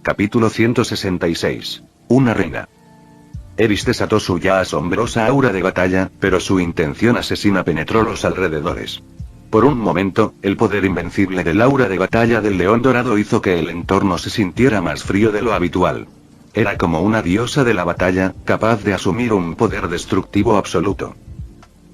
Capítulo 166. Una reina. Eris desató su ya asombrosa aura de batalla, pero su intención asesina penetró los alrededores. Por un momento, el poder invencible del aura de batalla del león dorado hizo que el entorno se sintiera más frío de lo habitual. Era como una diosa de la batalla, capaz de asumir un poder destructivo absoluto.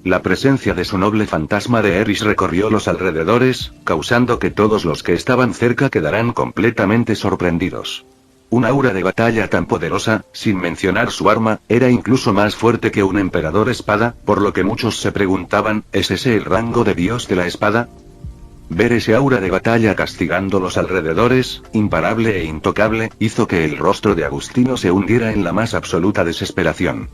La presencia de su noble fantasma de Eris recorrió los alrededores, causando que todos los que estaban cerca quedaran completamente sorprendidos. Un aura de batalla tan poderosa, sin mencionar su arma, era incluso más fuerte que un emperador espada, por lo que muchos se preguntaban, ¿es ese el rango de dios de la espada? Ver ese aura de batalla castigando los alrededores, imparable e intocable, hizo que el rostro de Agustino se hundiera en la más absoluta desesperación.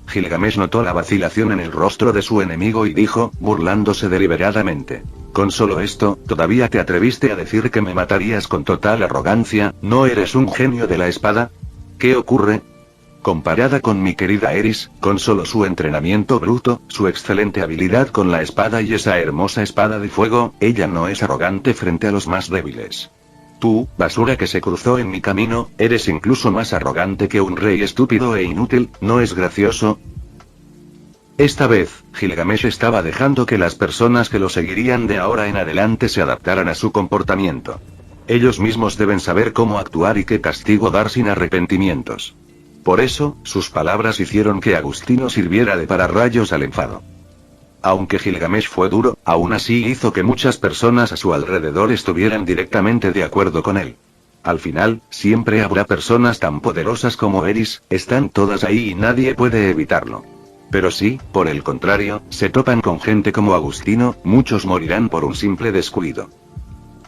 Gilgamesh notó la vacilación en el rostro de su enemigo y dijo, burlándose deliberadamente: «Con solo esto, ¿todavía te atreviste a decir que me matarías con total arrogancia? ¿No eres un genio de la espada? ¿Qué ocurre? Comparada con mi querida Eris, con solo su entrenamiento bruto, su excelente habilidad con la espada y esa hermosa espada de fuego, ella no es arrogante frente a los más débiles. Tú, basura que se cruzó en mi camino, eres incluso más arrogante que un rey estúpido e inútil, ¿no es gracioso?». Esta vez, Gilgamesh estaba dejando que las personas que lo seguirían de ahora en adelante se adaptaran a su comportamiento. Ellos mismos deben saber cómo actuar y qué castigo dar sin arrepentimientos. Por eso, sus palabras hicieron que Agustino sirviera de pararrayos al enfado. Aunque Gilgamesh fue duro, aún así hizo que muchas personas a su alrededor estuvieran directamente de acuerdo con él. Al final, siempre habrá personas tan poderosas como Eris, están todas ahí y nadie puede evitarlo. Pero si, por el contrario, se topan con gente como Agustino, muchos morirán por un simple descuido.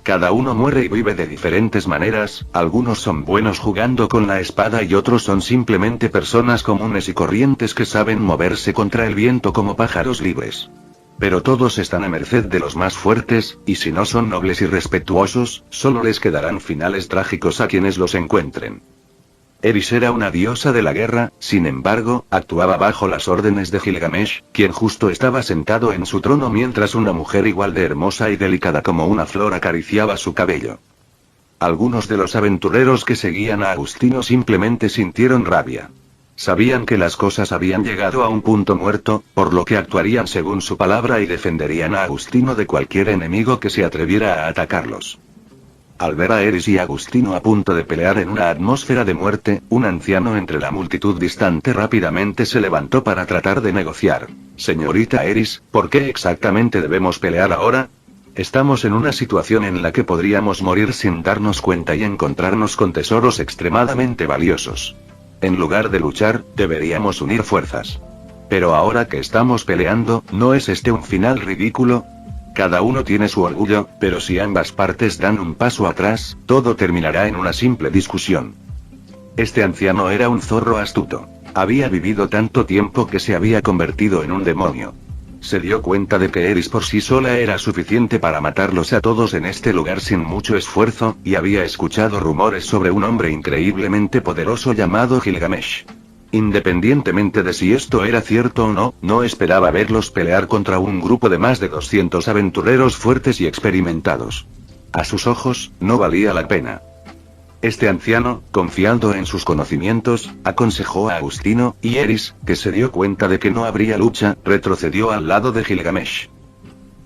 Cada uno muere y vive de diferentes maneras, algunos son buenos jugando con la espada y otros son simplemente personas comunes y corrientes que saben moverse contra el viento como pájaros libres. Pero todos están a merced de los más fuertes, y si no son nobles y respetuosos, solo les quedarán finales trágicos a quienes los encuentren. Eris era una diosa de la guerra, sin embargo, actuaba bajo las órdenes de Gilgamesh, quien justo estaba sentado en su trono mientras una mujer igual de hermosa y delicada como una flor acariciaba su cabello. Algunos de los aventureros que seguían a Agustino simplemente sintieron rabia. Sabían que las cosas habían llegado a un punto muerto, por lo que actuarían según su palabra y defenderían a Agustino de cualquier enemigo que se atreviera a atacarlos. Al ver a Eris y Agustino a punto de pelear en una atmósfera de muerte, un anciano entre la multitud distante rápidamente se levantó para tratar de negociar. «Señorita Eris, ¿por qué exactamente debemos pelear ahora? Estamos en una situación en la que podríamos morir sin darnos cuenta y encontrarnos con tesoros extremadamente valiosos. En lugar de luchar, deberíamos unir fuerzas. Pero ahora que estamos peleando, ¿no es este un final ridículo? Cada uno tiene su orgullo, pero si ambas partes dan un paso atrás, todo terminará en una simple discusión». Este anciano era un zorro astuto. Había vivido tanto tiempo que se había convertido en un demonio. Se dio cuenta de que Eris por sí sola era suficiente para matarlos a todos en este lugar sin mucho esfuerzo, y había escuchado rumores sobre un hombre increíblemente poderoso llamado Gilgamesh. Independientemente de si esto era cierto o no, no esperaba verlos pelear contra un grupo de más de 200 aventureros fuertes y experimentados. A sus ojos, no valía la pena. Este anciano, confiando en sus conocimientos, aconsejó a Agustino, y Eris, que se dio cuenta de que no habría lucha, retrocedió al lado de Gilgamesh.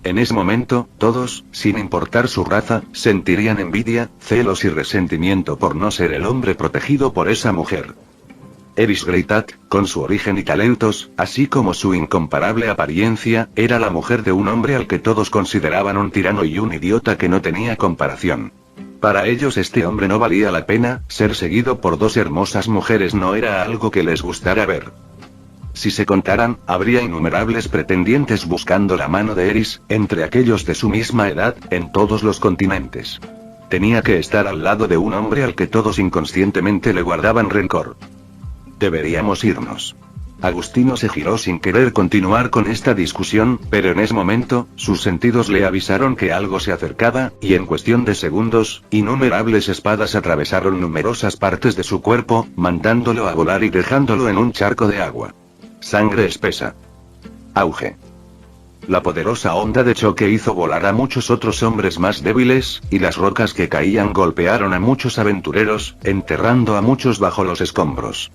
En ese momento, todos, sin importar su raza, sentirían envidia, celos y resentimiento por no ser el hombre protegido por esa mujer. Eris Greitat, con su origen y talentos, así como su incomparable apariencia, era la mujer de un hombre al que todos consideraban un tirano y un idiota que no tenía comparación. Para ellos este hombre no valía la pena, ser seguido por dos hermosas mujeres no era algo que les gustara ver. Si se contaran, habría innumerables pretendientes buscando la mano de Eris, entre aquellos de su misma edad, en todos los continentes. Tenía que estar al lado de un hombre al que todos inconscientemente le guardaban rencor. «Deberíamos irnos». Agustino se giró sin querer continuar con esta discusión, pero en ese momento, sus sentidos le avisaron que algo se acercaba, y en cuestión de segundos, innumerables espadas atravesaron numerosas partes de su cuerpo, mandándolo a volar y dejándolo en un charco de agua. Sangre espesa. Auge. La poderosa onda de choque hizo volar a muchos otros hombres más débiles, y las rocas que caían golpearon a muchos aventureros, enterrando a muchos bajo los escombros.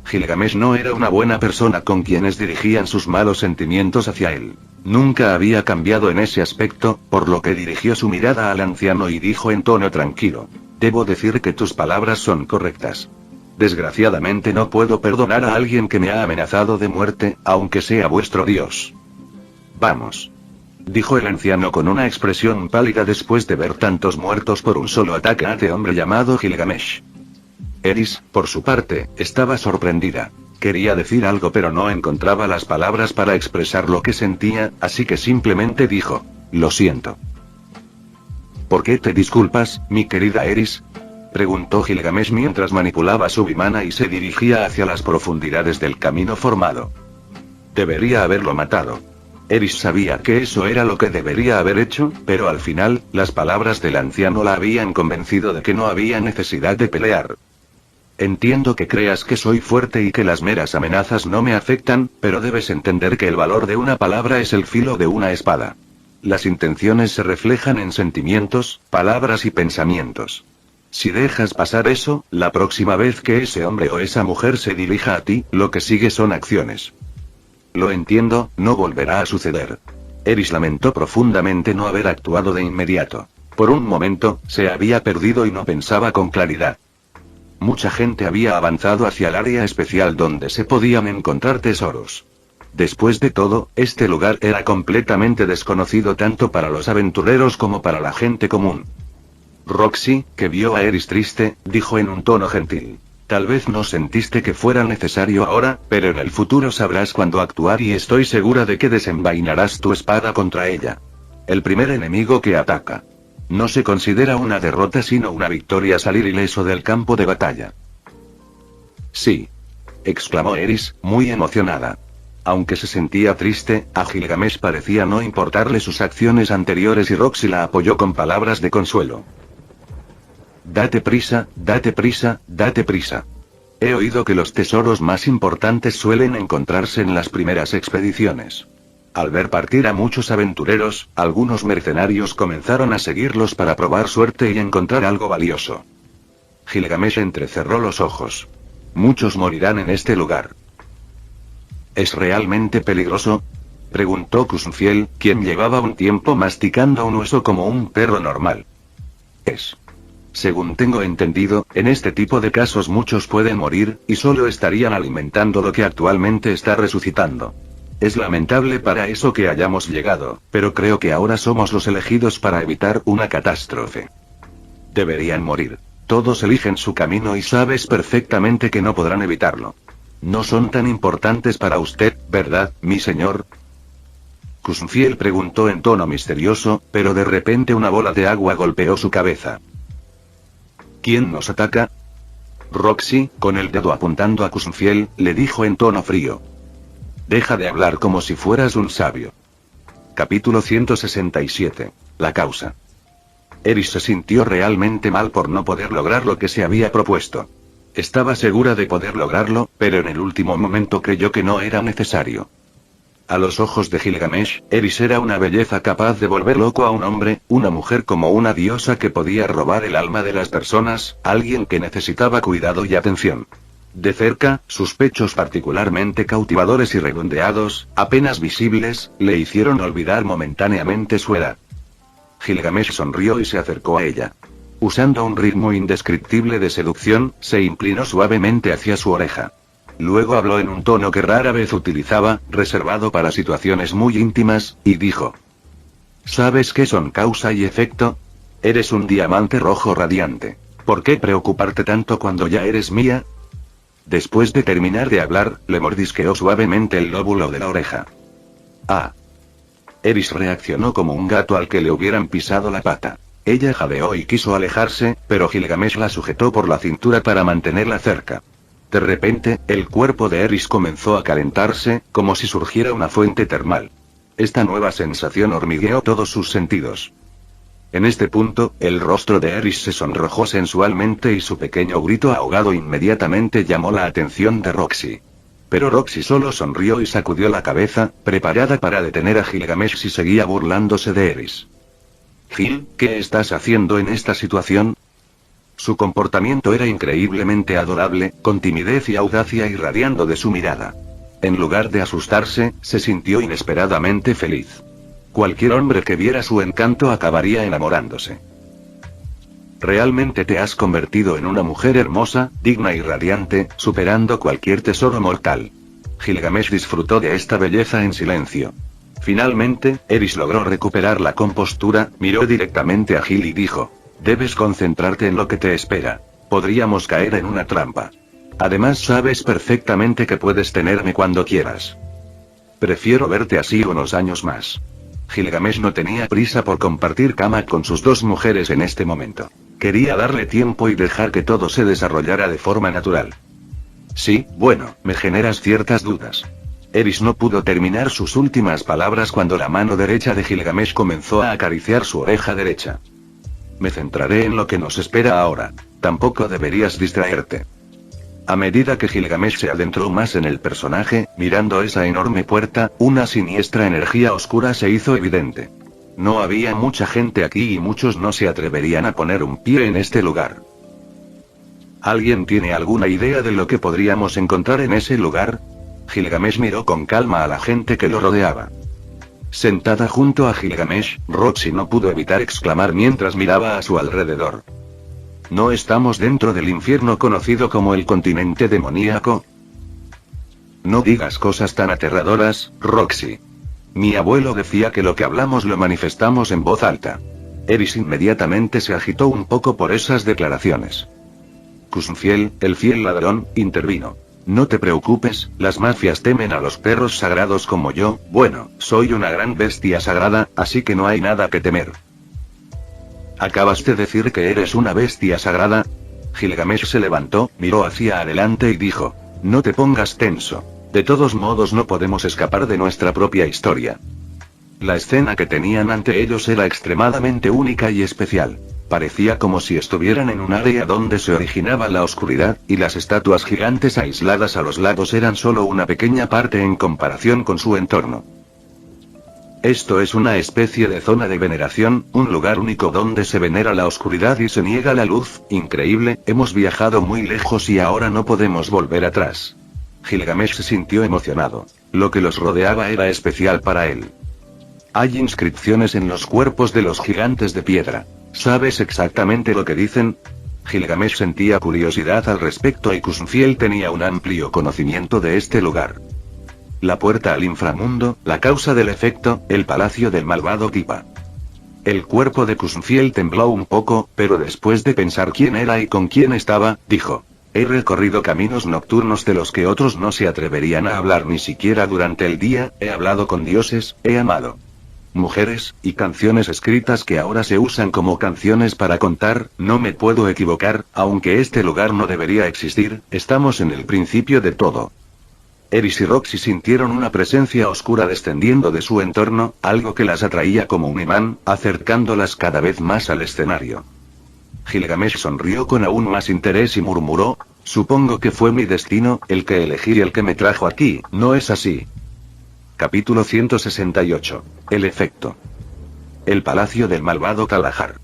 Gilgamesh no era una buena persona con quienes dirigían sus malos sentimientos hacia él. Nunca había cambiado en ese aspecto, por lo que dirigió su mirada al anciano y dijo en tono tranquilo: «Debo decir que tus palabras son correctas. Desgraciadamente no puedo perdonar a alguien que me ha amenazado de muerte, aunque sea vuestro dios». «Vamos», dijo el anciano con una expresión pálida después de ver tantos muertos por un solo ataque a este hombre llamado Gilgamesh. Eris, por su parte, estaba sorprendida. Quería decir algo pero no encontraba las palabras para expresar lo que sentía, así que simplemente dijo: «Lo siento». «¿Por qué te disculpas, mi querida Eris?», preguntó Gilgamesh mientras manipulaba su vimana y se dirigía hacia las profundidades del camino formado. «Debería haberlo matado». Eris sabía que eso era lo que debería haber hecho, pero al final, las palabras del anciano la habían convencido de que no había necesidad de pelear. «Entiendo que creas que soy fuerte y que las meras amenazas no me afectan, pero debes entender que el valor de una palabra es el filo de una espada. Las intenciones se reflejan en sentimientos, palabras y pensamientos. Si dejas pasar eso, la próxima vez que ese hombre o esa mujer se dirija a ti, lo que sigue son acciones». «Lo entiendo, no volverá a suceder». Eris lamentó profundamente no haber actuado de inmediato. Por un momento, se había perdido y no pensaba con claridad. Mucha gente había avanzado hacia el área especial donde se podían encontrar tesoros. Después de todo, este lugar era completamente desconocido tanto para los aventureros como para la gente común. Roxy, que vio a Eris triste, dijo en un tono gentil: «Tal vez no sentiste que fuera necesario ahora, pero en el futuro sabrás cuándo actuar y estoy segura de que desenvainarás tu espada contra ella. El primer enemigo que ataca. No se considera una derrota sino una victoria salir ileso del campo de batalla». «Sí», exclamó Eris, muy emocionada. Aunque se sentía triste, a Gilgamesh parecía no importarle sus acciones anteriores y Roxy la apoyó con palabras de consuelo. «Date prisa, date prisa, date prisa. He oído que los tesoros más importantes suelen encontrarse en las primeras expediciones». Al ver partir a muchos aventureros, algunos mercenarios comenzaron a seguirlos para probar suerte y encontrar algo valioso. Gilgamesh entrecerró los ojos. «Muchos morirán en este lugar». «¿Es realmente peligroso?», preguntó Kusnfiel, quien llevaba un tiempo masticando un hueso como un perro normal. «Es. Según tengo entendido, en este tipo de casos muchos pueden morir, y solo estarían alimentando lo que actualmente está resucitando. Es lamentable para eso que hayamos llegado, pero creo que ahora somos los elegidos para evitar una catástrofe. Deberían morir. Todos eligen su camino y sabes perfectamente que no podrán evitarlo. No son tan importantes para usted, ¿verdad, mi señor?». Kusnfiel preguntó en tono misterioso, pero de repente una bola de agua golpeó su cabeza. «¿Quién nos ataca?». Roxy, con el dedo apuntando a Kusnfiel, le dijo en tono frío: «Deja de hablar como si fueras un sabio». Capítulo 167. La causa. Eris se sintió realmente mal por no poder lograr lo que se había propuesto. Estaba segura de poder lograrlo, pero en el último momento creyó que no era necesario. A los ojos de Gilgamesh, Eris era una belleza capaz de volver loco a un hombre, una mujer como una diosa que podía robar el alma de las personas, alguien que necesitaba cuidado y atención. De cerca, sus pechos particularmente cautivadores y redondeados, apenas visibles, le hicieron olvidar momentáneamente su edad. Gilgamesh sonrió y se acercó a ella. Usando un ritmo indescriptible de seducción, se inclinó suavemente hacia su oreja. Luego habló en un tono que rara vez utilizaba, reservado para situaciones muy íntimas, y dijo: «¿Sabes qué son causa y efecto? Eres un diamante rojo radiante. ¿Por qué preocuparte tanto cuando ya eres mía?». Después de terminar de hablar, le mordisqueó suavemente el lóbulo de la oreja. «Ah». Eris reaccionó como un gato al que le hubieran pisado la pata. Ella jadeó y quiso alejarse, pero Gilgamesh la sujetó por la cintura para mantenerla cerca. De repente, el cuerpo de Eris comenzó a calentarse, como si surgiera una fuente termal. Esta nueva sensación hormigueó todos sus sentidos. En este punto, el rostro de Eris se sonrojó sensualmente y su pequeño grito ahogado inmediatamente llamó la atención de Roxy. Pero Roxy solo sonrió y sacudió la cabeza, preparada para detener a Gilgamesh si seguía burlándose de Eris. Gil, ¿qué estás haciendo en esta situación? Su comportamiento era increíblemente adorable, con timidez y audacia irradiando de su mirada. En lugar de asustarse, se sintió inesperadamente feliz. Cualquier hombre que viera su encanto acabaría enamorándose. Realmente te has convertido en una mujer hermosa, digna y radiante, superando cualquier tesoro mortal. Gilgamesh disfrutó de esta belleza en silencio. Finalmente, Eris logró recuperar la compostura, miró directamente a Gil y dijo: debes concentrarte en lo que te espera. Podríamos caer en una trampa. Además sabes perfectamente que puedes tenerme cuando quieras. Prefiero verte así unos años más. Gilgamesh no tenía prisa por compartir cama con sus dos mujeres en este momento. Quería darle tiempo y dejar que todo se desarrollara de forma natural. Sí, bueno, me generas ciertas dudas. Eris no pudo terminar sus últimas palabras cuando la mano derecha de Gilgamesh comenzó a acariciar su oreja derecha. Me centraré en lo que nos espera ahora. Tampoco deberías distraerte. A medida que Gilgamesh se adentró más en el personaje, mirando esa enorme puerta, una siniestra energía oscura se hizo evidente. No había mucha gente aquí y muchos no se atreverían a poner un pie en este lugar. ¿Alguien tiene alguna idea de lo que podríamos encontrar en ese lugar? Gilgamesh miró con calma a la gente que lo rodeaba. Sentada junto a Gilgamesh, Roxy no pudo evitar exclamar mientras miraba a su alrededor. ¿No estamos dentro del infierno conocido como el continente demoníaco? No digas cosas tan aterradoras, Roxy. Mi abuelo decía que lo que hablamos lo manifestamos en voz alta. Eris inmediatamente se agitó un poco por esas declaraciones. Cusnfiel, el fiel ladrón, intervino. No te preocupes, las mafias temen a los perros sagrados como yo. Bueno, soy una gran bestia sagrada, así que no hay nada que temer. ¿Acabas de decir que eres una bestia sagrada? Gilgamesh se levantó, miró hacia adelante y dijo: no te pongas tenso. De todos modos no podemos escapar de nuestra propia historia. La escena que tenían ante ellos era extremadamente única y especial. Parecía como si estuvieran en un área donde se originaba la oscuridad, y las estatuas gigantes aisladas a los lados eran solo una pequeña parte en comparación con su entorno. Esto es una especie de zona de veneración, un lugar único donde se venera la oscuridad y se niega la luz. Increíble, hemos viajado muy lejos y ahora no podemos volver atrás. Gilgamesh se sintió emocionado. Lo que los rodeaba era especial para él. Hay inscripciones en los cuerpos de los gigantes de piedra. ¿Sabes exactamente lo que dicen? Gilgamesh sentía curiosidad al respecto y Cusnfiel tenía un amplio conocimiento de este lugar. La puerta al inframundo, la causa del efecto, el palacio del malvado Tipa. El cuerpo de Cusnfiel tembló un poco, pero después de pensar quién era y con quién estaba, dijo: he recorrido caminos nocturnos de los que otros no se atreverían a hablar ni siquiera durante el día, he hablado con dioses, he amado mujeres, y canciones escritas que ahora se usan como canciones para contar. No me puedo equivocar, aunque este lugar no debería existir, estamos en el principio de todo. Eris y Roxy sintieron una presencia oscura descendiendo de su entorno, algo que las atraía como un imán, acercándolas cada vez más al escenario. Gilgamesh sonrió con aún más interés y murmuró: supongo que fue mi destino, el que elegí y el que me trajo aquí, ¿no es así? Capítulo 168. El efecto. El palacio del malvado Talahar.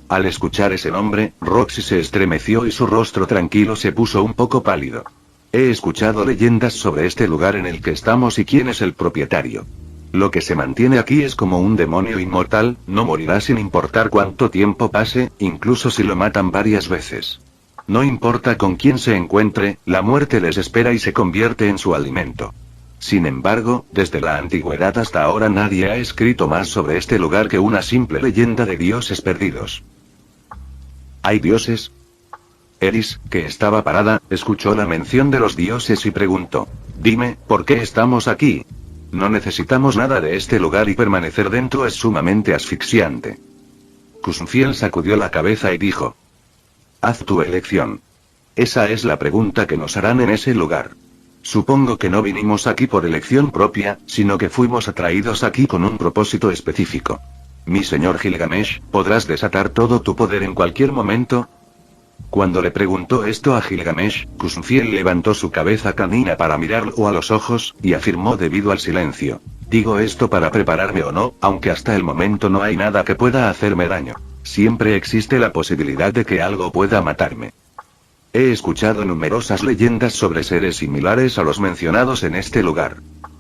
Al escuchar ese nombre, Roxy se estremeció y su rostro tranquilo se puso un poco pálido. He escuchado leyendas sobre este lugar en el que estamos y quién es el propietario. Lo que se mantiene aquí es como un demonio inmortal, no morirá sin importar cuánto tiempo pase, incluso si lo matan varias veces. No importa con quién se encuentre, la muerte les espera y se convierte en su alimento. Sin embargo, desde la antigüedad hasta ahora nadie ha escrito más sobre este lugar que una simple leyenda de dioses perdidos. ¿Hay dioses? Eris, que estaba parada, escuchó la mención de los dioses y preguntó: dime, ¿por qué estamos aquí? No necesitamos nada de este lugar y permanecer dentro es sumamente asfixiante. Cusnfiel sacudió la cabeza y dijo: haz tu elección. Esa es la pregunta que nos harán en ese lugar. Supongo que no vinimos aquí por elección propia, sino que fuimos atraídos aquí con un propósito específico. Mi señor Gilgamesh, ¿podrás desatar todo tu poder en cualquier momento? Cuando le preguntó esto a Gilgamesh, Kuzumfiel levantó su cabeza canina para mirarlo a los ojos, y afirmó debido al silencio. Digo esto para prepararme o no, aunque hasta el momento no hay nada que pueda hacerme daño. Siempre existe la posibilidad de que algo pueda matarme. He escuchado numerosas leyendas sobre seres similares a los mencionados en este lugar.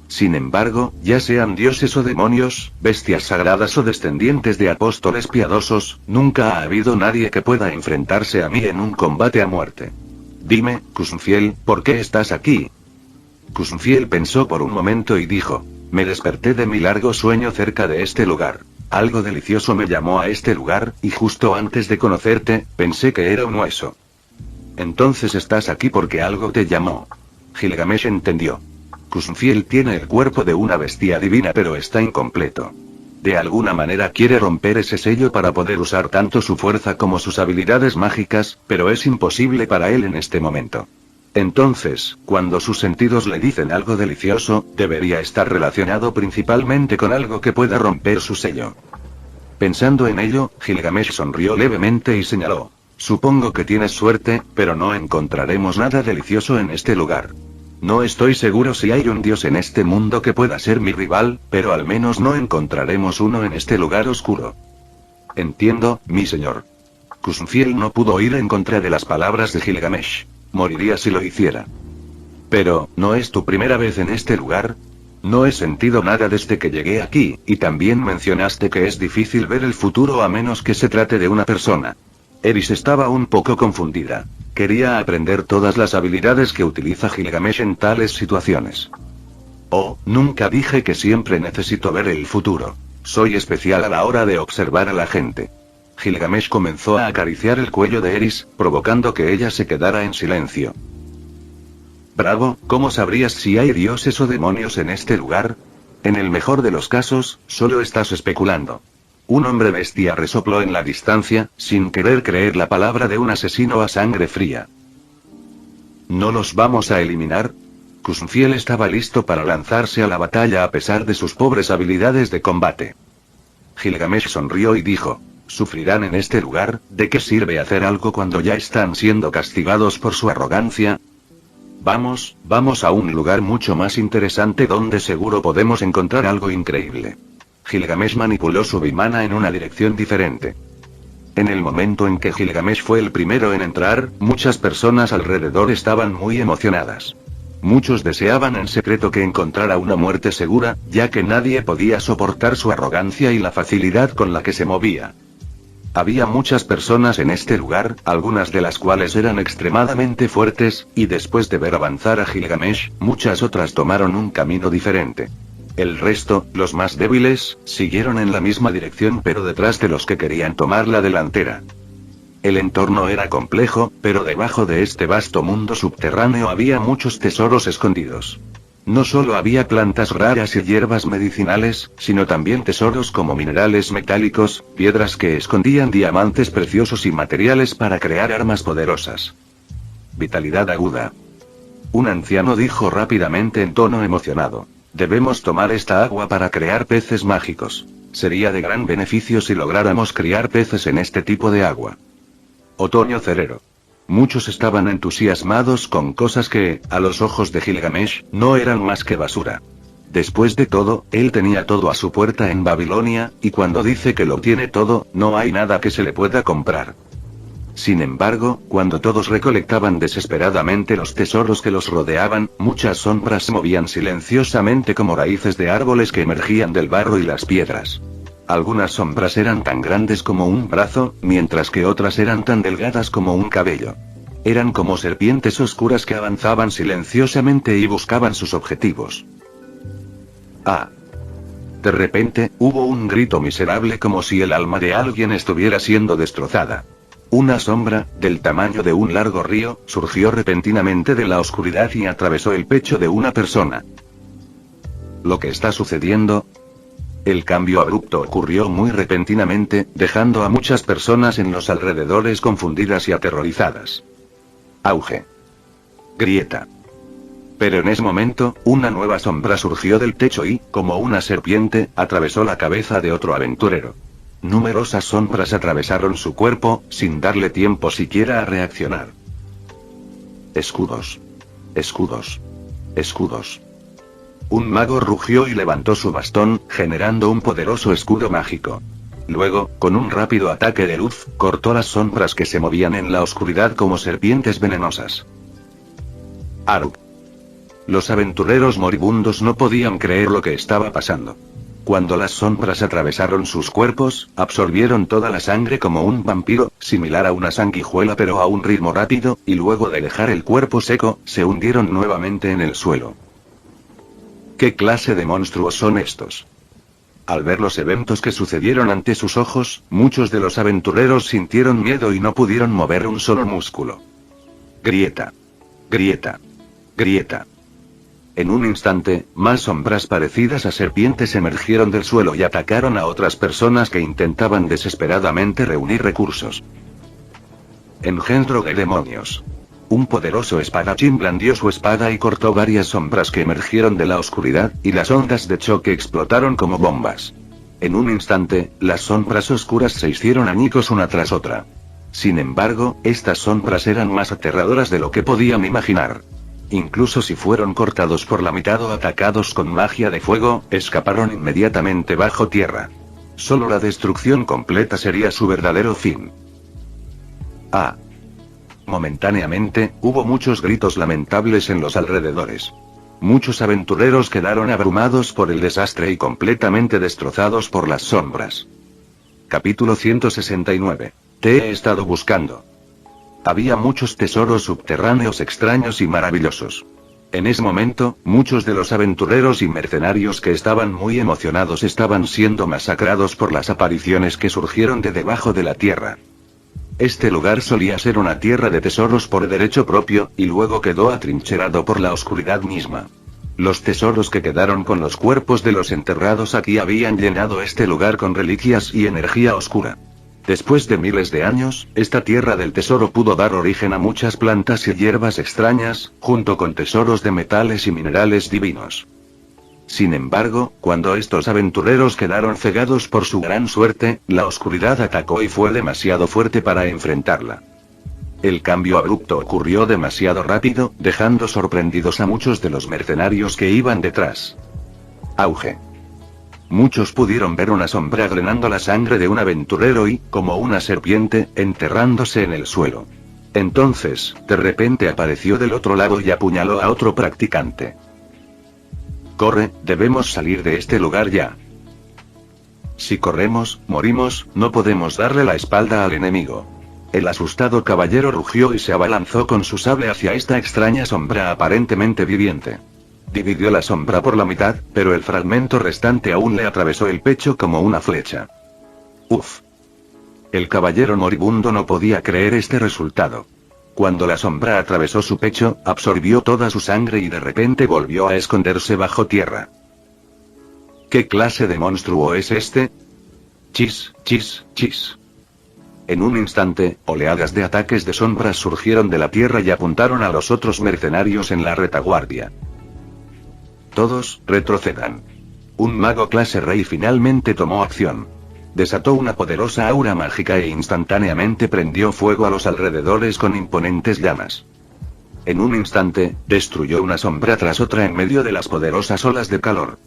Sin embargo, ya sean dioses o demonios, bestias sagradas o descendientes de apóstoles piadosos, nunca ha habido nadie que pueda enfrentarse a mí en un combate a muerte. Dime, Kuzumfiel, ¿por qué estás aquí? Kuzumfiel pensó por un momento y dijo: me desperté de mi largo sueño cerca de este lugar. Algo delicioso me llamó a este lugar, y justo antes de conocerte, pensé que era un hueso. Entonces estás aquí porque algo te llamó. Gilgamesh entendió. Kuzumfiel tiene el cuerpo de una bestia divina pero está incompleto. De alguna manera quiere romper ese sello para poder usar tanto su fuerza como sus habilidades mágicas, pero es imposible para él en este momento. Entonces, cuando sus sentidos le dicen algo delicioso, debería estar relacionado principalmente con algo que pueda romper su sello. Pensando en ello, Gilgamesh sonrió levemente y señaló: supongo que tienes suerte, pero no encontraremos nada delicioso en este lugar. No estoy seguro si hay un dios en este mundo que pueda ser mi rival, pero al menos no encontraremos uno en este lugar oscuro. Entiendo, mi señor. Kuzumfiel no pudo oír en contra de las palabras de Gilgamesh. Moriría si lo hiciera. Pero, ¿no es tu primera vez en este lugar? No he sentido nada desde que llegué aquí, y también mencionaste que es difícil ver el futuro a menos que se trate de una persona. Eris estaba un poco confundida. Quería aprender todas las habilidades que utiliza Gilgamesh en tales situaciones. Oh, nunca dije que siempre necesito ver el futuro. Soy especial a la hora de observar a la gente. Gilgamesh comenzó a acariciar el cuello de Eris, provocando que ella se quedara en silencio. Bravo, ¿cómo sabrías si hay dioses o demonios en este lugar? En el mejor de los casos, solo estás especulando. Un hombre bestia resopló en la distancia, sin querer creer la palabra de un asesino a sangre fría. ¿No los vamos a eliminar? Kuzumfiel estaba listo para lanzarse a la batalla a pesar de sus pobres habilidades de combate. Gilgamesh sonrió y dijo: ¿sufrirán en este lugar? ¿De qué sirve hacer algo cuando ya están siendo castigados por su arrogancia? Vamos a un lugar mucho más interesante donde seguro podemos encontrar algo increíble. Gilgamesh manipuló su vimana en una dirección diferente. En el momento en que Gilgamesh fue el primero en entrar, muchas personas alrededor estaban muy emocionadas. Muchos deseaban en secreto que encontrara una muerte segura, ya que nadie podía soportar su arrogancia y la facilidad con la que se movía. Había muchas personas en este lugar, algunas de las cuales eran extremadamente fuertes, y después de ver avanzar a Gilgamesh, muchas otras tomaron un camino diferente. El resto, los más débiles, siguieron en la misma dirección pero detrás de los que querían tomar la delantera. El entorno era complejo, pero debajo de este vasto mundo subterráneo había muchos tesoros escondidos. No solo había plantas raras y hierbas medicinales, sino también tesoros como minerales metálicos, piedras que escondían diamantes preciosos y materiales para crear armas poderosas. Vitalidad aguda. Un anciano dijo rápidamente en tono emocionado: debemos tomar esta agua para crear peces mágicos. Sería de gran beneficio si lográramos criar peces en este tipo de agua. Otoño cerero. Muchos estaban entusiasmados con cosas que, a los ojos de Gilgamesh, no eran más que basura. Después de todo, él tenía todo a su puerta en Babilonia, y cuando dice que lo tiene todo, no hay nada que se le pueda comprar. Sin embargo, cuando todos recolectaban desesperadamente los tesoros que los rodeaban, muchas sombras se movían silenciosamente como raíces de árboles que emergían del barro y las piedras. Algunas sombras eran tan grandes como un brazo, mientras que otras eran tan delgadas como un cabello. Eran como serpientes oscuras que avanzaban silenciosamente y buscaban sus objetivos. ¡Ah! De repente, hubo un grito miserable como si el alma de alguien estuviera siendo destrozada. Una sombra, del tamaño de un largo río, surgió repentinamente de la oscuridad y atravesó el pecho de una persona. ¿Lo que está sucediendo? El cambio abrupto ocurrió muy repentinamente, dejando a muchas personas en los alrededores confundidas y aterrorizadas. Auge. Grieta. Pero en ese momento, una nueva sombra surgió del techo y, como una serpiente, atravesó la cabeza de otro aventurero. Numerosas sombras atravesaron su cuerpo, sin darle tiempo siquiera a reaccionar. Escudos. Escudos. Escudos. Un mago rugió y levantó su bastón, generando un poderoso escudo mágico. Luego, con un rápido ataque de luz, cortó las sombras que se movían en la oscuridad como serpientes venenosas. Aru. Los aventureros moribundos no podían creer lo que estaba pasando. Cuando las sombras atravesaron sus cuerpos, absorbieron toda la sangre como un vampiro, similar a una sanguijuela pero a un ritmo rápido, y luego de dejar el cuerpo seco, se hundieron nuevamente en el suelo. ¿Qué clase de monstruos son estos? Al ver los eventos que sucedieron ante sus ojos, muchos de los aventureros sintieron miedo y no pudieron mover un solo músculo. Grieta. Grieta. Grieta. En un instante, más sombras parecidas a serpientes emergieron del suelo y atacaron a otras personas que intentaban desesperadamente reunir recursos. Engendro de demonios. Un poderoso espadachín blandió su espada y cortó varias sombras que emergieron de la oscuridad, y las ondas de choque explotaron como bombas. En un instante, las sombras oscuras se hicieron añicos una tras otra. Sin embargo, estas sombras eran más aterradoras de lo que podían imaginar. Incluso si fueron cortados por la mitad o atacados con magia de fuego, escaparon inmediatamente bajo tierra. Solo la destrucción completa sería su verdadero fin. Momentáneamente, hubo muchos gritos lamentables en los alrededores. Muchos aventureros quedaron abrumados por el desastre y completamente destrozados por las sombras. Capítulo 169. Te he estado buscando. Había muchos tesoros subterráneos extraños y maravillosos. En ese momento, muchos de los aventureros y mercenarios que estaban muy emocionados estaban siendo masacrados por las apariciones que surgieron de debajo de la tierra. Este lugar solía ser una tierra de tesoros por derecho propio, y luego quedó atrincherado por la oscuridad misma. Los tesoros que quedaron con los cuerpos de los enterrados aquí habían llenado este lugar con reliquias y energía oscura. Después de miles de años, esta tierra del tesoro pudo dar origen a muchas plantas y hierbas extrañas, junto con tesoros de metales y minerales divinos. Sin embargo, cuando estos aventureros quedaron cegados por su gran suerte, la oscuridad atacó y fue demasiado fuerte para enfrentarla. El cambio abrupto ocurrió demasiado rápido, dejando sorprendidos a muchos de los mercenarios que iban detrás. Auge. Muchos pudieron ver una sombra drenando la sangre de un aventurero y, como una serpiente, enterrándose en el suelo. Entonces, de repente apareció del otro lado y apuñaló a otro practicante. Corre, debemos salir de este lugar ya. Si corremos, morimos, no podemos darle la espalda al enemigo. El asustado caballero rugió y se abalanzó con su sable hacia esta extraña sombra aparentemente viviente. Dividió la sombra por la mitad, pero el fragmento restante aún le atravesó el pecho como una flecha. Uf. El caballero moribundo no podía creer este resultado. Cuando la sombra atravesó su pecho, absorbió toda su sangre y de repente volvió a esconderse bajo tierra. ¿Qué clase de monstruo es este? Chis, chis, chis. En un instante, oleadas de ataques de sombras surgieron de la tierra y apuntaron a los otros mercenarios en la retaguardia. Todos, retrocedan. Un mago clase rey finalmente tomó acción. Desató una poderosa aura mágica e instantáneamente prendió fuego a los alrededores con imponentes llamas. En un instante, destruyó una sombra tras otra en medio de las poderosas olas de calor.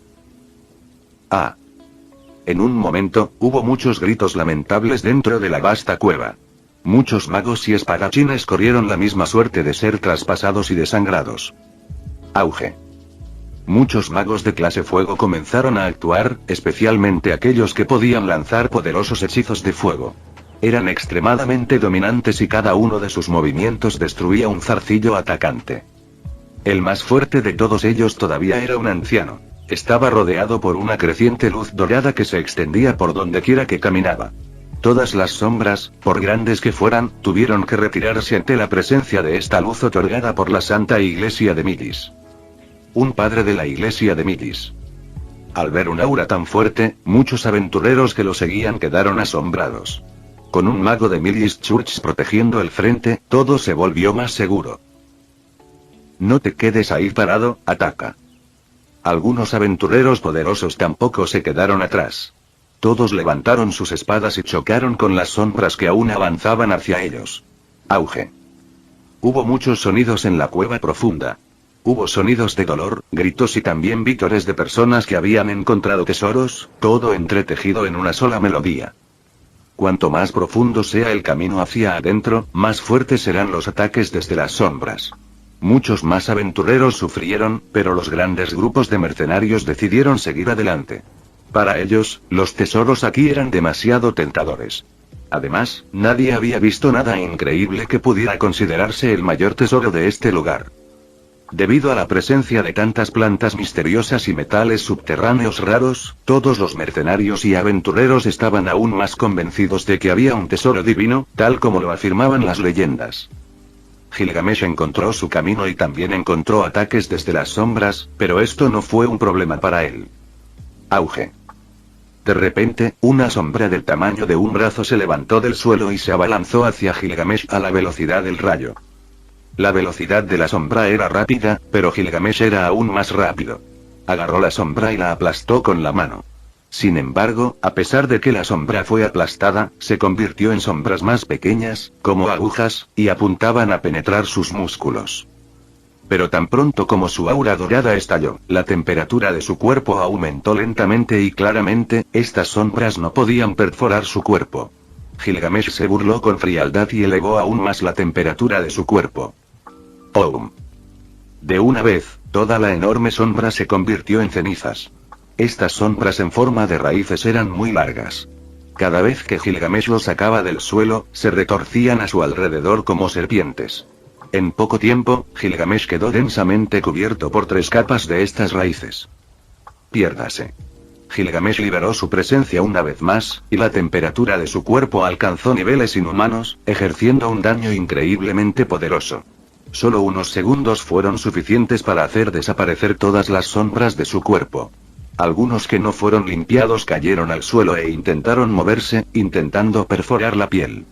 En un momento, hubo muchos gritos lamentables dentro de la vasta cueva. Muchos magos y espadachines corrieron la misma suerte de ser traspasados y desangrados. Auge. Muchos magos de clase fuego comenzaron a actuar, especialmente aquellos que podían lanzar poderosos hechizos de fuego. Eran extremadamente dominantes y cada uno de sus movimientos destruía un zarcillo atacante. El más fuerte de todos ellos todavía era un anciano. Estaba rodeado por una creciente luz dorada que se extendía por donde quiera que caminaba. Todas las sombras, por grandes que fueran, tuvieron que retirarse ante la presencia de esta luz otorgada por la Santa Iglesia de Midis. Un padre de la Iglesia de Midis. Al ver un aura tan fuerte, muchos aventureros que lo seguían quedaron asombrados. Con un mago de Midis Church protegiendo el frente, todo se volvió más seguro. No te quedes ahí parado, ataca. Algunos aventureros poderosos tampoco se quedaron atrás. Todos levantaron sus espadas y chocaron con las sombras que aún avanzaban hacia ellos. Auge. Hubo muchos sonidos en la cueva profunda. Hubo sonidos de dolor, gritos y también vítores de personas que habían encontrado tesoros, todo entretejido en una sola melodía. Cuanto más profundo sea el camino hacia adentro, más fuertes serán los ataques desde las sombras. Muchos más aventureros sufrieron, pero los grandes grupos de mercenarios decidieron seguir adelante. Para ellos, los tesoros aquí eran demasiado tentadores. Además, nadie había visto nada increíble que pudiera considerarse el mayor tesoro de este lugar. Debido a la presencia de tantas plantas misteriosas y metales subterráneos raros, todos los mercenarios y aventureros estaban aún más convencidos de que había un tesoro divino, tal como lo afirmaban las leyendas. Gilgamesh encontró su camino y también encontró ataques desde las sombras, pero esto no fue un problema para él. Auge. De repente, una sombra del tamaño de un brazo se levantó del suelo y se abalanzó hacia Gilgamesh a la velocidad del rayo. La velocidad de la sombra era rápida, pero Gilgamesh era aún más rápido. Agarró la sombra y la aplastó con la mano. Sin embargo, a pesar de que la sombra fue aplastada, se convirtió en sombras más pequeñas, como agujas, y apuntaban a penetrar sus músculos. Pero tan pronto como su aura dorada estalló, la temperatura de su cuerpo aumentó lentamente y claramente, estas sombras no podían perforar su cuerpo. Gilgamesh se burló con frialdad y elevó aún más la temperatura de su cuerpo. ¡Pum! De una vez, toda la enorme sombra se convirtió en cenizas. Estas sombras en forma de raíces eran muy largas. Cada vez que Gilgamesh los sacaba del suelo, se retorcían a su alrededor como serpientes. En poco tiempo, Gilgamesh quedó densamente cubierto por 3 capas de estas raíces. Piérdase. Gilgamesh liberó su presencia una vez más, y la temperatura de su cuerpo alcanzó niveles inhumanos, ejerciendo un daño increíblemente poderoso. Solo unos segundos fueron suficientes para hacer desaparecer todas las sombras de su cuerpo. Algunos que no fueron limpiados cayeron al suelo e intentaron moverse, intentando perforar la piel.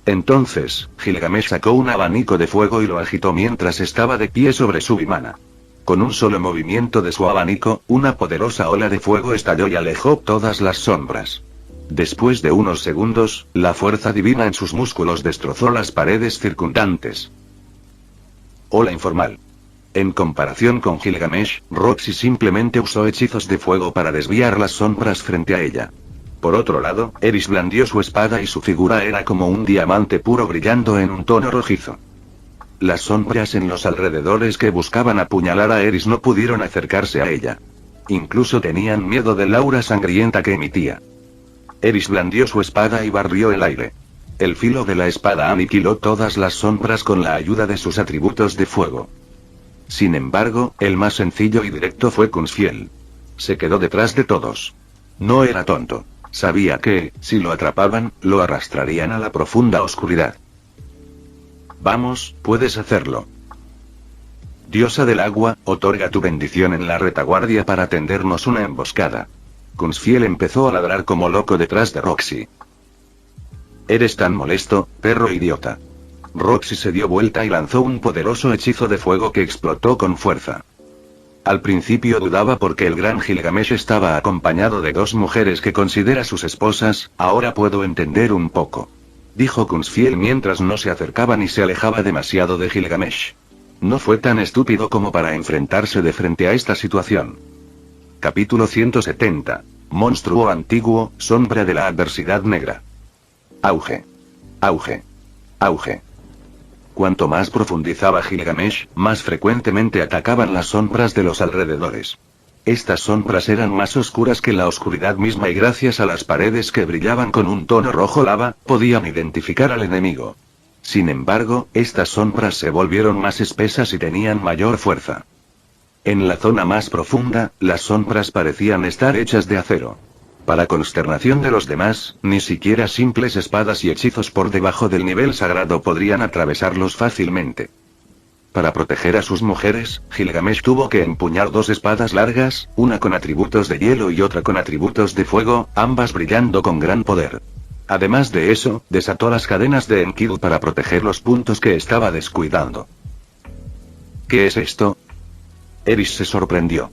Entonces, Gilgamesh sacó un abanico de fuego y lo agitó mientras estaba de pie sobre su vimana. Con un solo movimiento de su abanico, una poderosa ola de fuego estalló y alejó todas las sombras. Después de unos segundos, la fuerza divina en sus músculos destrozó las paredes circundantes. Ola informal. En comparación con Gilgamesh, Roxy simplemente usó hechizos de fuego para desviar las sombras frente a ella. Por otro lado, Eris blandió su espada y su figura era como un diamante puro brillando en un tono rojizo. Las sombras en los alrededores que buscaban apuñalar a Eris no pudieron acercarse a ella. Incluso tenían miedo del aura sangrienta que emitía. Eris blandió su espada y barrió el aire. El filo de la espada aniquiló todas las sombras con la ayuda de sus atributos de fuego. Sin embargo, el más sencillo y directo fue Kunzfiel. Se quedó detrás de todos. No era tonto. Sabía que, si lo atrapaban, lo arrastrarían a la profunda oscuridad. Vamos, puedes hacerlo. Diosa del agua, otorga tu bendición en la retaguardia para tendernos una emboscada. Kunzfiel empezó a ladrar como loco detrás de Roxy. Eres tan molesto, perro idiota. Roxy se dio vuelta y lanzó un poderoso hechizo de fuego que explotó con fuerza. Al principio dudaba porque el gran Gilgamesh estaba acompañado de 2 mujeres que considera sus esposas, ahora puedo entender un poco. Dijo Kunzfiel mientras no se acercaba ni se alejaba demasiado de Gilgamesh. No fue tan estúpido como para enfrentarse de frente a esta situación. Capítulo 170. Monstruo antiguo, sombra de la adversidad negra. Auge. Auge. Auge. Cuanto más profundizaba Gilgamesh, más frecuentemente atacaban las sombras de los alrededores. Estas sombras eran más oscuras que la oscuridad misma y gracias a las paredes que brillaban con un tono rojo lava, podían identificar al enemigo. Sin embargo, estas sombras se volvieron más espesas y tenían mayor fuerza. En la zona más profunda, las sombras parecían estar hechas de acero. Para consternación de los demás, ni siquiera simples espadas y hechizos por debajo del nivel sagrado podrían atravesarlos fácilmente. Para proteger a sus mujeres, Gilgamesh tuvo que empuñar 2 espadas largas, una con atributos de hielo y otra con atributos de fuego, ambas brillando con gran poder. Además de eso, desató las cadenas de Enkidu para proteger los puntos que estaba descuidando. ¿Qué es esto? Eris se sorprendió.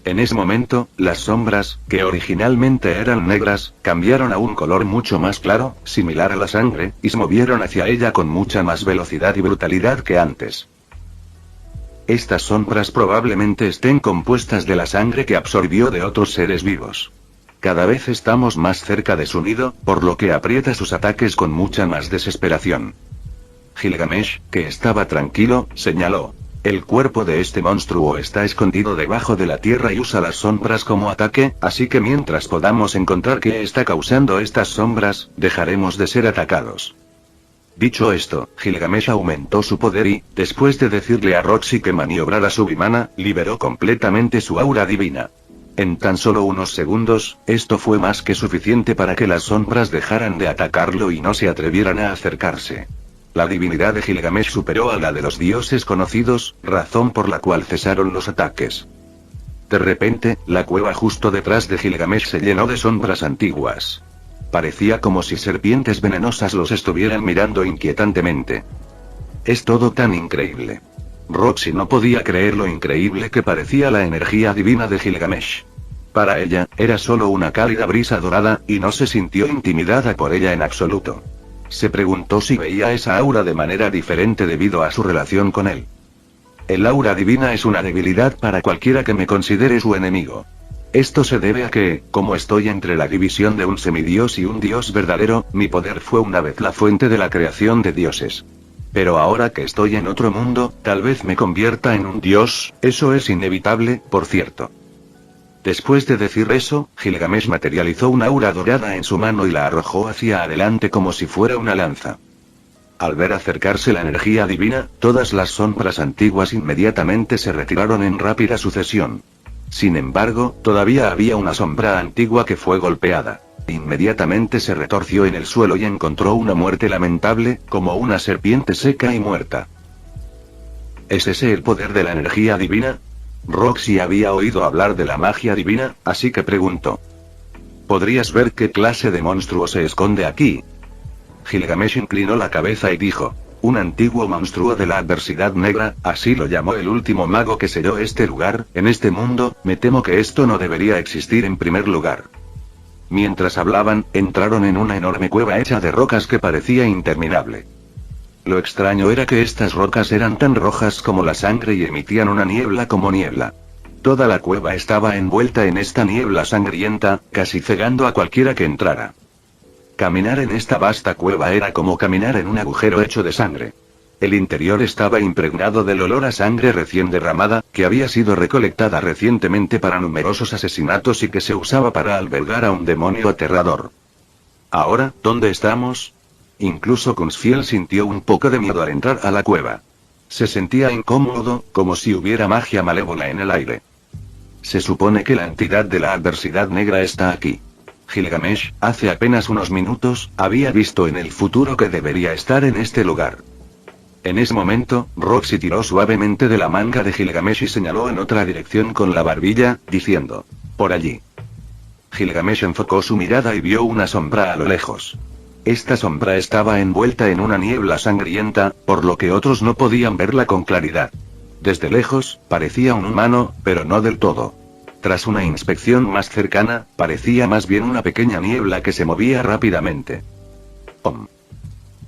En ese momento, las sombras, que originalmente eran negras, cambiaron a un color mucho más claro, similar a la sangre, y se movieron hacia ella con mucha más velocidad y brutalidad que antes. Estas sombras probablemente estén compuestas de la sangre que absorbió de otros seres vivos. Cada vez estamos más cerca de su nido, por lo que aprieta sus ataques con mucha más desesperación. Gilgamesh, que estaba tranquilo, señaló. El cuerpo de este monstruo está escondido debajo de la tierra y usa las sombras como ataque, así que mientras podamos encontrar qué está causando estas sombras, dejaremos de ser atacados. Dicho esto, Gilgamesh aumentó su poder y, después de decirle a Roxy que maniobrara su vimana, liberó completamente su aura divina. En tan solo unos segundos, esto fue más que suficiente para que las sombras dejaran de atacarlo y no se atrevieran a acercarse. La divinidad de Gilgamesh superó a la de los dioses conocidos, razón por la cual cesaron los ataques. De repente, la cueva justo detrás de Gilgamesh se llenó de sombras antiguas. Parecía como si serpientes venenosas los estuvieran mirando inquietantemente. Es todo tan increíble. Roxy no podía creer lo increíble que parecía la energía divina de Gilgamesh. Para ella, era solo una cálida brisa dorada, y no se sintió intimidada por ella en absoluto. Se preguntó si veía esa aura de manera diferente debido a su relación con él. El aura divina es una debilidad para cualquiera que me considere su enemigo. Esto se debe a que, como estoy entre la división de un semidios y un dios verdadero, mi poder fue una vez la fuente de la creación de dioses. Pero ahora que estoy en otro mundo, tal vez me convierta en un dios, eso es inevitable, por cierto. Después de decir eso, Gilgamesh materializó una aura dorada en su mano y la arrojó hacia adelante como si fuera una lanza. Al ver acercarse la energía divina, todas las sombras antiguas inmediatamente se retiraron en rápida sucesión. Sin embargo, todavía había una sombra antigua que fue golpeada. Inmediatamente se retorció en el suelo y encontró una muerte lamentable, como una serpiente seca y muerta. ¿Es ese el poder de la energía divina? Roxy había oído hablar de la magia divina, así que preguntó. ¿Podrías ver qué clase de monstruo se esconde aquí? Gilgamesh inclinó la cabeza y dijo. Un antiguo monstruo de la adversidad negra, así lo llamó el último mago que selló este lugar. En este mundo, me temo que esto no debería existir en primer lugar. Mientras hablaban, entraron en una enorme cueva hecha de rocas que parecía interminable. Lo extraño era que estas rocas eran tan rojas como la sangre y emitían una niebla como niebla. Toda la cueva estaba envuelta en esta niebla sangrienta, casi cegando a cualquiera que entrara. Caminar en esta vasta cueva era como caminar en un agujero hecho de sangre. El interior estaba impregnado del olor a sangre recién derramada, que había sido recolectada recientemente para numerosos asesinatos y que se usaba para albergar a un demonio aterrador. Ahora, ¿dónde estamos? Incluso Kunzfiel sintió un poco de miedo al entrar a la cueva. Se sentía incómodo, como si hubiera magia malévola en el aire. Se supone que la entidad de la adversidad negra está aquí. Gilgamesh, hace apenas unos minutos, había visto en el futuro que debería estar en este lugar. En ese momento, Roxy tiró suavemente de la manga de Gilgamesh y señaló en otra dirección con la barbilla, diciendo: por allí. Gilgamesh enfocó su mirada y vio una sombra a lo lejos. Esta sombra estaba envuelta en una niebla sangrienta, por lo que otros no podían verla con claridad. Desde lejos, parecía un humano, pero no del todo. Tras una inspección más cercana, parecía más bien una pequeña niebla que se movía rápidamente. ¡Pum!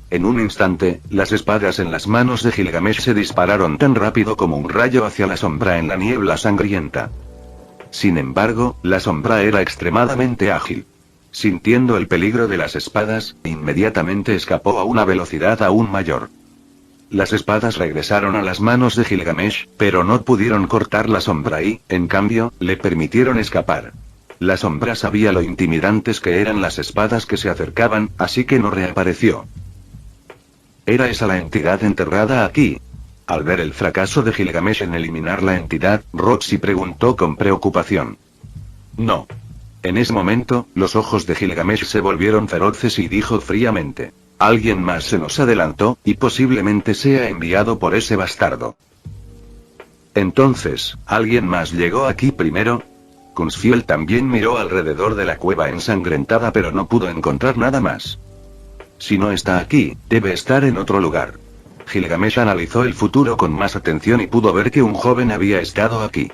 En un instante, las espadas en las manos de Gilgamesh se dispararon tan rápido como un rayo hacia la sombra en la niebla sangrienta. Sin embargo, la sombra era extremadamente ágil. Sintiendo el peligro de las espadas, inmediatamente escapó a una velocidad aún mayor. Las espadas regresaron a las manos de Gilgamesh, pero no pudieron cortar la sombra y, en cambio, le permitieron escapar. La sombra sabía lo intimidantes que eran las espadas que se acercaban, así que no reapareció. ¿Era esa la entidad enterrada aquí? Al ver el fracaso de Gilgamesh en eliminar la entidad, Roxy preguntó con preocupación. No. En ese momento, los ojos de Gilgamesh se volvieron feroces y dijo fríamente: alguien más se nos adelantó, y posiblemente sea enviado por ese bastardo. Entonces, ¿alguien más llegó aquí primero? Kunzfiel también miró alrededor de la cueva ensangrentada pero no pudo encontrar nada más. Si no está aquí, debe estar en otro lugar. Gilgamesh analizó el futuro con más atención y pudo ver que un joven había estado aquí.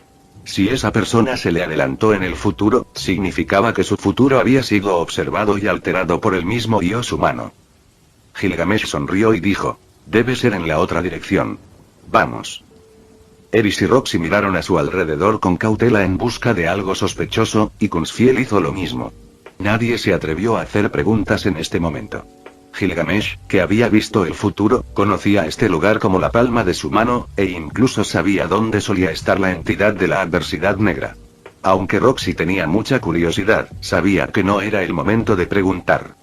Si esa persona se le adelantó en el futuro, significaba que su futuro había sido observado y alterado por el mismo dios humano. Gilgamesh sonrió y dijo: debe ser en la otra dirección. Vamos. Eris y Roxy miraron a su alrededor con cautela en busca de algo sospechoso, y Kunzfiel hizo lo mismo. Nadie se atrevió a hacer preguntas en este momento. Gilgamesh, que había visto el futuro, conocía este lugar como la palma de su mano, e incluso sabía dónde solía estar la entidad de la adversidad negra. Aunque Roxy tenía mucha curiosidad, sabía que no era el momento de preguntar.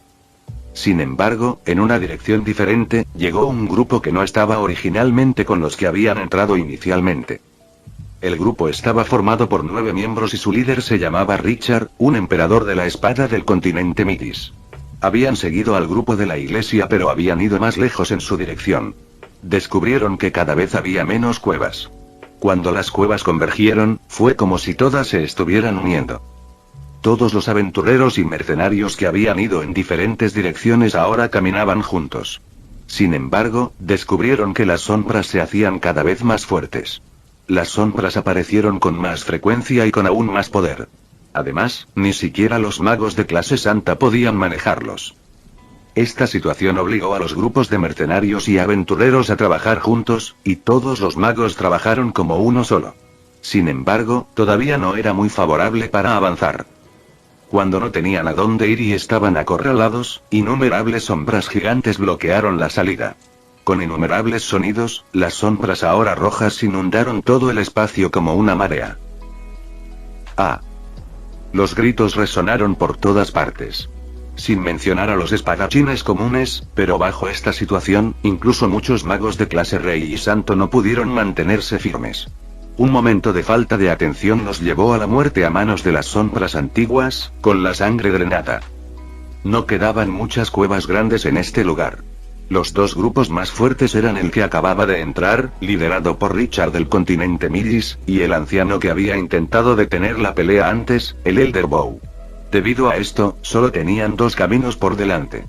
Sin embargo, en una dirección diferente, llegó un grupo que no estaba originalmente con los que habían entrado inicialmente. El grupo estaba formado por 9 miembros y su líder se llamaba Richard, un emperador de la espada del continente Midis. Habían seguido al grupo de la iglesia pero habían ido más lejos en su dirección. Descubrieron que cada vez había menos cuevas. Cuando las cuevas convergieron, fue como si todas se estuvieran uniendo. Todos los aventureros y mercenarios que habían ido en diferentes direcciones ahora caminaban juntos. Sin embargo, descubrieron que las sombras se hacían cada vez más fuertes. Las sombras aparecieron con más frecuencia y con aún más poder. Además, ni siquiera los magos de clase santa podían manejarlos. Esta situación obligó a los grupos de mercenarios y aventureros a trabajar juntos, y todos los magos trabajaron como uno solo. Sin embargo, todavía no era muy favorable para avanzar. Cuando no tenían a dónde ir y estaban acorralados, innumerables sombras gigantes bloquearon la salida. Con innumerables sonidos, las sombras ahora rojas inundaron todo el espacio como una marea. ¡Ah! Los gritos resonaron por todas partes. Sin mencionar a los espadachines comunes, pero bajo esta situación, incluso muchos magos de clase rey y santo no pudieron mantenerse firmes. Un momento de falta de atención los llevó a la muerte a manos de las sombras antiguas, con la sangre drenada. No quedaban muchas cuevas grandes en este lugar. Los dos grupos más fuertes eran el que acababa de entrar, liderado por Richard del continente Midis, y el anciano que había intentado detener la pelea antes, el Elder Bow. Debido a esto, solo tenían 2 caminos por delante.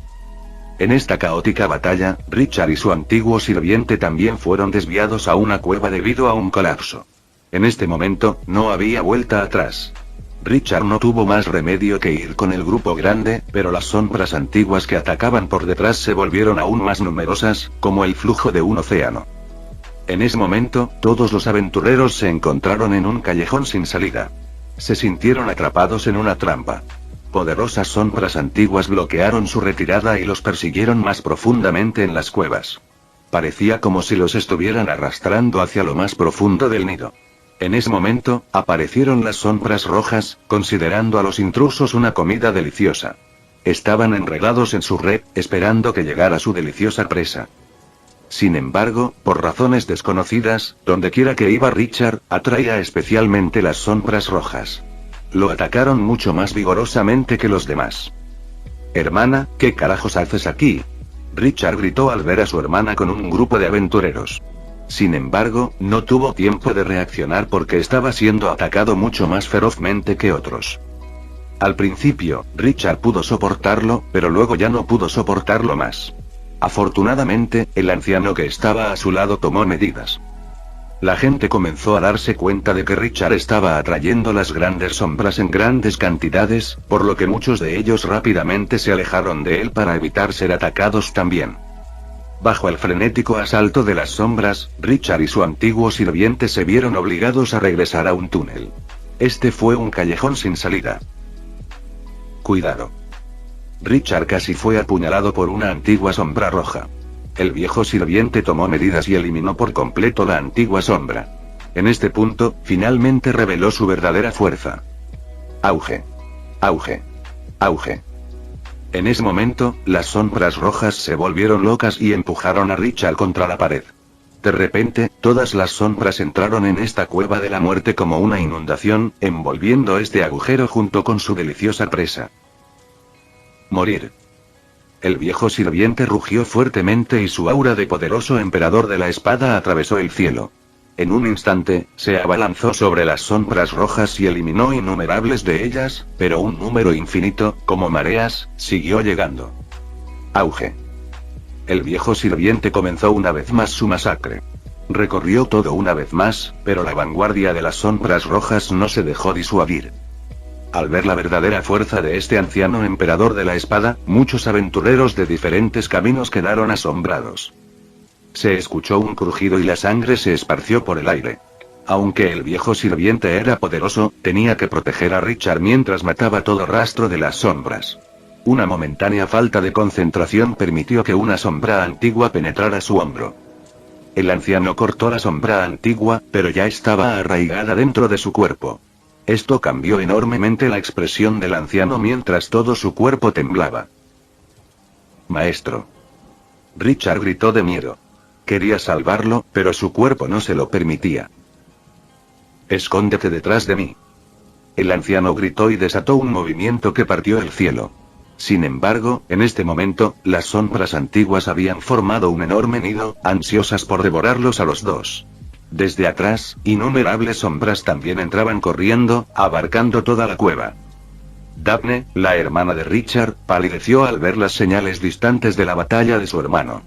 En esta caótica batalla, Richard y su antiguo sirviente también fueron desviados a una cueva debido a un colapso. En este momento, no había vuelta atrás. Richard no tuvo más remedio que ir con el grupo grande, pero las sombras antiguas que atacaban por detrás se volvieron aún más numerosas, como el flujo de un océano. En ese momento, todos los aventureros se encontraron en un callejón sin salida. Se sintieron atrapados en una trampa. Poderosas sombras antiguas bloquearon su retirada y los persiguieron más profundamente en las cuevas. Parecía como si los estuvieran arrastrando hacia lo más profundo del nido. En ese momento, aparecieron las sombras rojas, considerando a los intrusos una comida deliciosa. Estaban enredados en su red, esperando que llegara su deliciosa presa. Sin embargo, por razones desconocidas, dondequiera que iba Richard, atraía especialmente las sombras rojas. Lo atacaron mucho más vigorosamente que los demás. «Hermana, ¿qué carajos haces aquí?», Richard gritó al ver a su hermana con un grupo de aventureros. Sin embargo, no tuvo tiempo de reaccionar porque estaba siendo atacado mucho más ferozmente que otros. Al principio, Richard pudo soportarlo, pero luego ya no pudo soportarlo más. Afortunadamente, el anciano que estaba a su lado tomó medidas. La gente comenzó a darse cuenta de que Richard estaba atrayendo las grandes sombras en grandes cantidades, por lo que muchos de ellos rápidamente se alejaron de él para evitar ser atacados también. Bajo el frenético asalto de las sombras, Richard y su antiguo sirviente se vieron obligados a regresar a un túnel. Este fue un callejón sin salida. Cuidado. Richard casi fue apuñalado por una antigua sombra roja. El viejo sirviente tomó medidas y eliminó por completo la antigua sombra. En este punto, finalmente reveló su verdadera fuerza. Auge. Auge. Auge. En ese momento, las sombras rojas se volvieron locas y empujaron a Richard contra la pared. De repente, todas las sombras entraron en esta cueva de la muerte como una inundación, envolviendo este agujero junto con su deliciosa presa. Morir. El viejo sirviente rugió fuertemente y su aura de poderoso emperador de la espada atravesó el cielo. En un instante, se abalanzó sobre las sombras rojas y eliminó innumerables de ellas, pero un número infinito, como mareas, siguió llegando. Auge. El viejo sirviente comenzó una vez más su masacre. Recorrió todo una vez más, pero la vanguardia de las sombras rojas no se dejó disuadir. Al ver la verdadera fuerza de este anciano emperador de la espada, muchos aventureros de diferentes caminos quedaron asombrados. Se escuchó un crujido y la sangre se esparció por el aire. Aunque el viejo sirviente era poderoso, tenía que proteger a Richard mientras mataba todo rastro de las sombras. Una momentánea falta de concentración permitió que una sombra antigua penetrara su hombro. El anciano cortó la sombra antigua, pero ya estaba arraigada dentro de su cuerpo. Esto cambió enormemente la expresión del anciano mientras todo su cuerpo temblaba. Maestro. Richard gritó de miedo. Quería salvarlo, pero su cuerpo no se lo permitía. Escóndete detrás de mí. El anciano gritó y desató un movimiento que partió el cielo. Sin embargo, en este momento, las sombras antiguas habían formado un enorme nido, ansiosas por devorarlos a los dos. Desde atrás, innumerables sombras también entraban corriendo, abarcando toda la cueva. Daphne, la hermana de Richard, palideció al ver las señales distantes de la batalla de su hermano.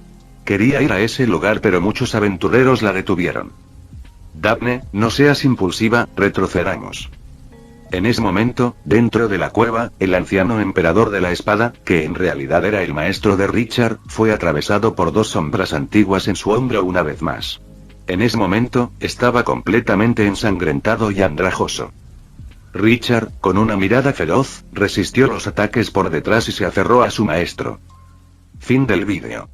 Quería ir a ese lugar, pero muchos aventureros la detuvieron. Daphne, no seas impulsiva, retrocedamos. En ese momento, dentro de la cueva, el anciano emperador de la espada, que en realidad era el maestro de Richard, fue atravesado por dos sombras antiguas en su hombro una vez más. En ese momento, estaba completamente ensangrentado y andrajoso. Richard, con una mirada feroz, resistió los ataques por detrás y se aferró a su maestro. Fin del vídeo.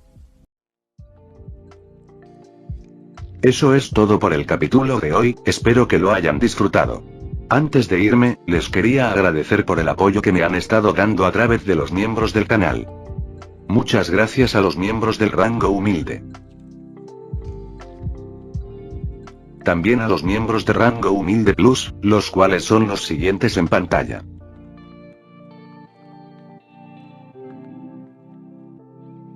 Eso es todo por el capítulo de hoy, espero que lo hayan disfrutado. Antes de irme, les quería agradecer por el apoyo que me han estado dando a través de los miembros del canal. Muchas gracias a los miembros del rango humilde. También a los miembros de rango humilde plus, los cuales son los siguientes en pantalla.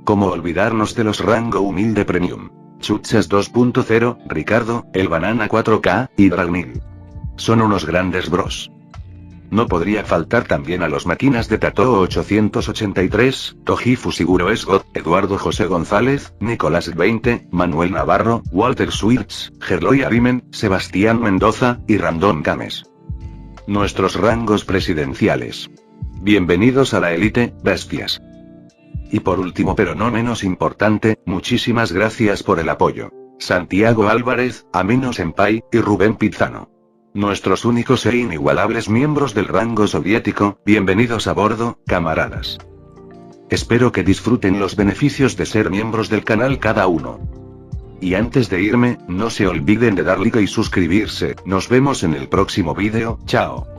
¿Cómo olvidarnos de los rango humilde premium? Chuchas 2.0, Ricardo, el Banana 4K, y Dragnil. Son unos grandes bros. No podría faltar también a los máquinas de Tato 883, Toji Fusiguro Esgot, Eduardo José González, Nicolás 20, Manuel Navarro, Walter Swirtz, Gerloy Arimen, Sebastián Mendoza, y Random Cames. Nuestros rangos presidenciales. Bienvenidos a la élite, bestias. Y por último pero no menos importante, muchísimas gracias por el apoyo. Santiago Álvarez, Amino Senpai, y Rubén Pizano. Nuestros únicos e inigualables miembros del rango soviético, bienvenidos a bordo, camaradas. Espero que disfruten los beneficios de ser miembros del canal cada uno. Y antes de irme, no se olviden de dar like y suscribirse, nos vemos en el próximo vídeo, chao.